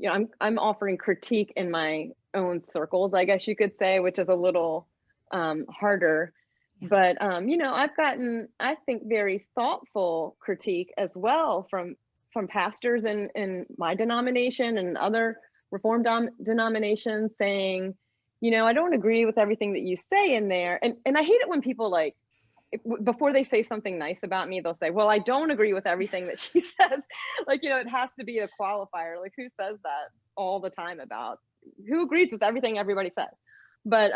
I'm offering critique in my own circles, I guess you could say, which is a little harder. Yeah. But, I've gotten, I think, very thoughtful critique as well from pastors in my denomination and other Reformed denominations saying, I don't agree with everything that you say in there. And I hate it when people before they say something nice about me, they'll say, well, I don't agree with everything that she says. It has to be a qualifier. Like, who says that all the time about who agrees with everything everybody says? But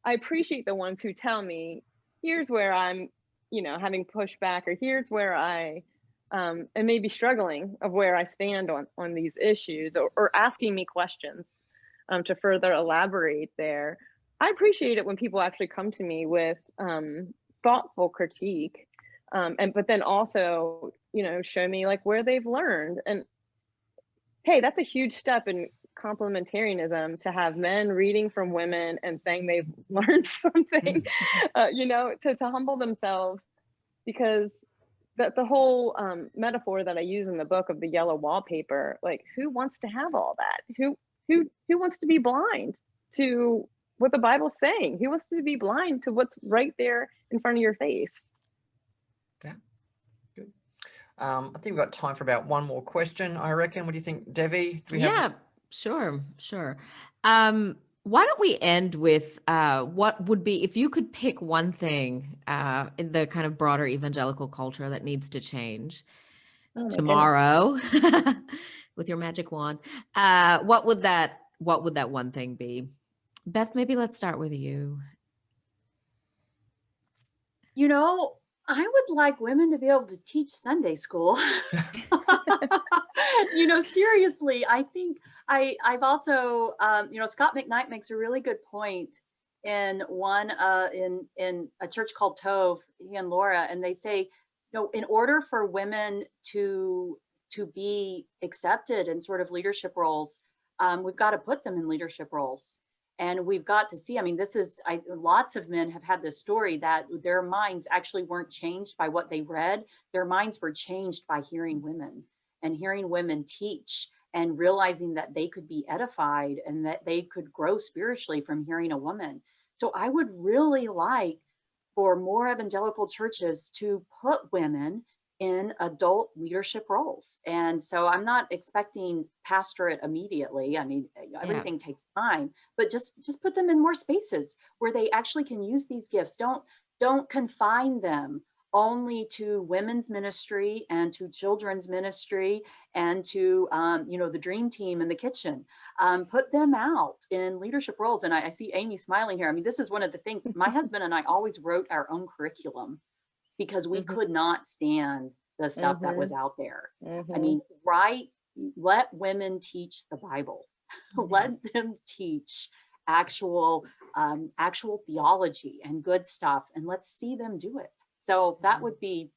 I appreciate the ones who tell me, here's where I'm, having pushback, or here's where I am maybe struggling of where I stand on these issues, or asking me questions to further elaborate there. I appreciate it when people actually come to me with thoughtful critique, but then also, show me like where they've learned. And hey, that's a huge step in complementarianism, to have men reading from women and saying they've learned something, to humble themselves, because the whole metaphor that I use in the book of the yellow wallpaper, like, who wants to have all that? Who wants to be blind to what the Bible's saying? Who wants to be blind to what's right there in front of your face? Yeah, good. I think we've got time for about one more question, I reckon. What do you think, Devi? Sure. Why don't we end with what would be, if you could pick one thing in the kind of broader evangelical culture that needs to change tomorrow with your magic wand, what would that one thing be? Beth, maybe let's start with you. I would like women to be able to teach Sunday school. Seriously, I think I've also, Scott McKnight makes a really good point in in a church called Tove, he and Laura, and they say, in order for women to be accepted in sort of leadership roles, we've got to put them in leadership roles. And we've got to see, lots of men have had this story that their minds actually weren't changed by what they read. Their minds were changed by hearing women and hearing women teach, and realizing that they could be edified and that they could grow spiritually from hearing a woman. So I would really like for more evangelical churches to put women in adult leadership roles. And so I'm not expecting pastorate immediately. Everything takes time, but just put them in more spaces where they actually can use these gifts. Don't confine them only to women's ministry and to children's ministry and to the dream team in the kitchen. Put them out in leadership roles. And I see Aimee smiling here. this is one of the things, my husband and I always wrote our own curriculum, because we could not stand the stuff that was out there. Let women teach the Bible. Let them teach actual theology and good stuff, and let's see them do it. So that would be,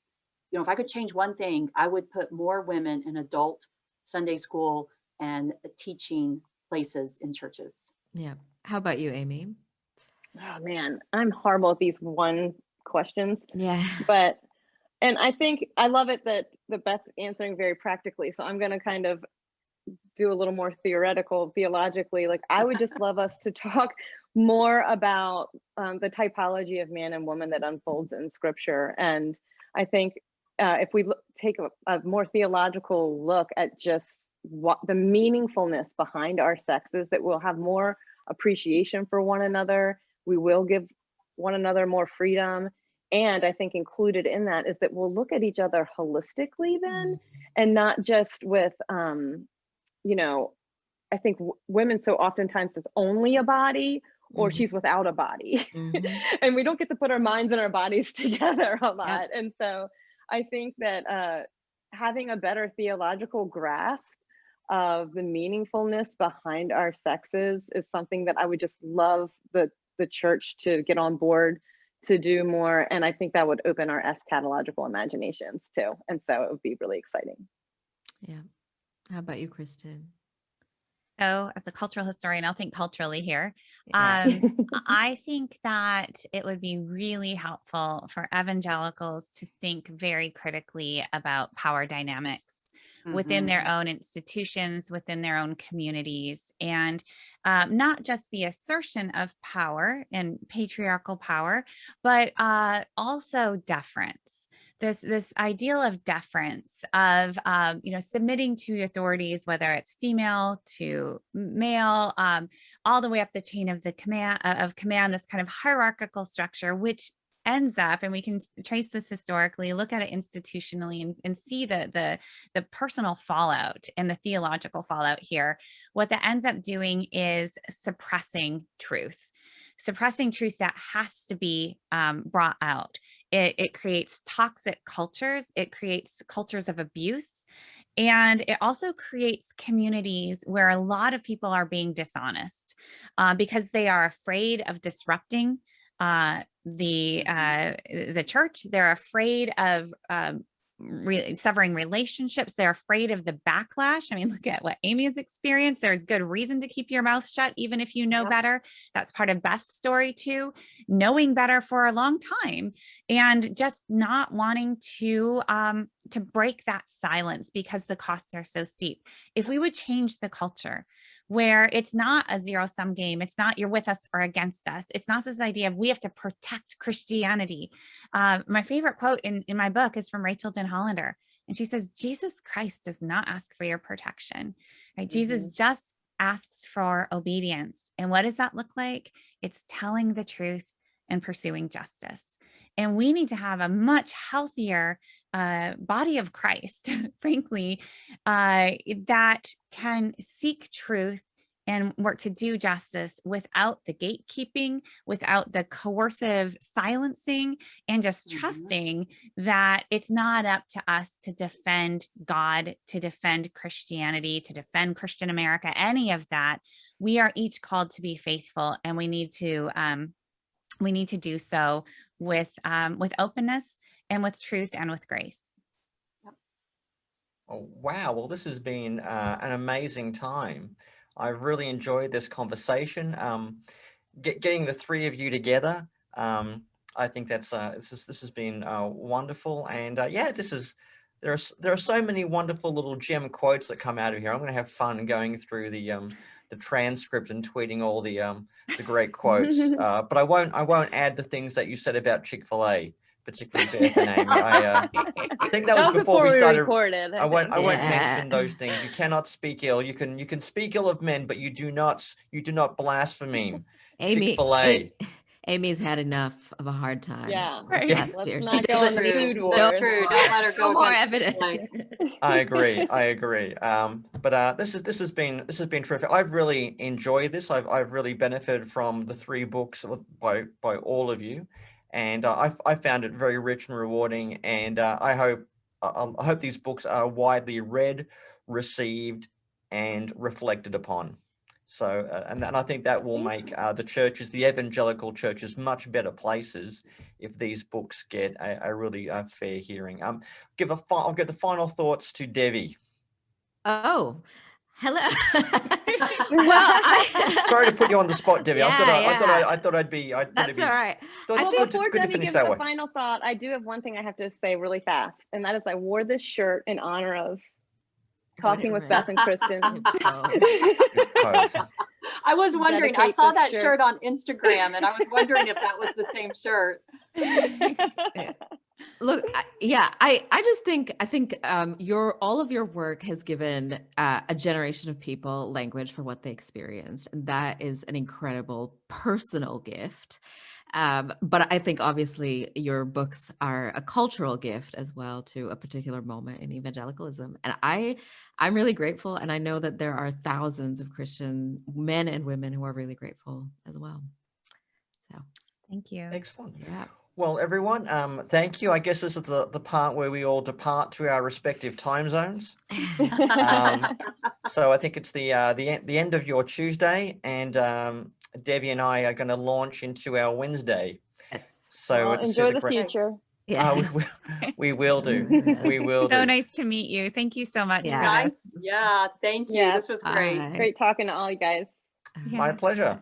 if I could change one thing, I would put more women in adult Sunday school and teaching places in churches. Yeah. How about you, Aimee? Oh man, I'm horrible at these one questions. Yeah. And I think I love it that Beth's answering very practically. So I'm going to kind of do a little more theologically. Like, I would just love us to talk more about the typology of man and woman that unfolds in scripture. And I think if we take a more theological look at just what the meaningfulness behind our sexes, that we'll have more appreciation for one another. We will give one another more freedom. And I think included in that is that we'll look at each other holistically then, and not just with, you know, I think women so oftentimes is only a body, or she's without a body. And we don't get to put our minds and our bodies together a lot. Yep. And so I think that having a better theological grasp of the meaningfulness behind our sexes is something that I would just love the church to get on board to do more. And I think that would open our eschatological imaginations too. And so it would be really exciting. Yeah. How about you, Kristin? So as a cultural historian, I'll think culturally here. Yeah. I think that it would be really helpful for evangelicals to think very critically about power dynamics within their own institutions, within their own communities, and not just the assertion of power and patriarchal power, but also deference. This ideal of deference, of submitting to authorities, whether it's female to male, all the way up the chain of the command, this kind of hierarchical structure, which ends up, and we can trace this historically, look at it institutionally, and see the personal fallout and the theological fallout here. What that ends up doing is suppressing truth that has to be brought out. It creates toxic cultures. It creates cultures of abuse. And it also creates communities where a lot of people are being dishonest because they are afraid of disrupting the church. They're afraid of severing relationships. They're afraid of the backlash. I mean, look at what Aimee has experienced. There's good reason to keep your mouth shut, even if you know better. That's part of Beth's story too, knowing better for a long time and just not wanting to break that silence because the costs are so steep. If we would change the culture where it's not a zero-sum game, it's not you're with us or against us, it's not this idea of we have to protect Christianity. My favorite quote in my book is from Rachel Den Hollander, and she says, Jesus Christ does not ask for your protection, right? Jesus just asks for obedience. And what does that look like? It's telling the truth and pursuing justice. And we need to have a much healthier body of Christ, frankly, that can seek truth and work to do justice without the gatekeeping, without the coercive silencing, and just trusting that it's not up to us to defend God, to defend Christianity, to defend Christian America, any of that. We are each called to be faithful, and we need to do so with openness and with truth and with grace. Oh, wow. Well, this has been an amazing time. I really enjoyed this conversation. Getting the three of you together, I think that's this has been wonderful. And yeah, there are so many wonderful little gem quotes that come out of here. I'm going to have fun going through the transcript and tweeting all the great quotes. But I won't add the things that you said about Chick-fil-A, particularly Beth and Aimee. I think that was before we started. Recorded, I won't mention those things. You cannot speak ill. You can speak ill of men, but you do not blaspheme. Chick-fil-A. Amy's had enough of a hard time. Yeah, right. Let's not go on the food war. That's true. Don't let her go. No more evidence. I agree. But this has been terrific. I've really enjoyed this. I've really benefited from the three books by all of you, and I found it very rich and rewarding. And I hope these books are widely read, received, and reflected upon. So, and I think that will make the churches, the evangelical churches, much better places if these books get a really fair hearing. I'll give the final thoughts to Devi. Oh, hello. Well, sorry to put you on the spot, Devi. I thought I'd be. That's all right. Before Devi gives the final thought, I do have one thing I have to say really fast, and that is I wore this shirt in honor of Talking with Beth and Kristin. Good pose. I was wondering, I Dedicate saw this that shirt. shirt on Instagram and I was wondering if that was the same shirt. Look, I just think all of your work has given a generation of people language for what they experienced, and that is an incredible personal gift. But I think obviously your books are a cultural gift as well to a particular moment in evangelicalism, and I'm really grateful, and I know that there are thousands of Christian men and women who are really grateful as well. So Thank you. Excellent. yeah. Well, everyone, thank you. I guess this is the part where we all depart to our respective time zones. So I think it's the end of your Tuesday, and Debbie and I are going to launch into our Wednesday. Yes. So Well, enjoy the future. Yeah. We will do. We will do. So nice to meet you. Thank you so much Yeah. for Nice. this. Yeah, thank you. Yeah. This was great. Bye. Great talking to all you guys. My pleasure.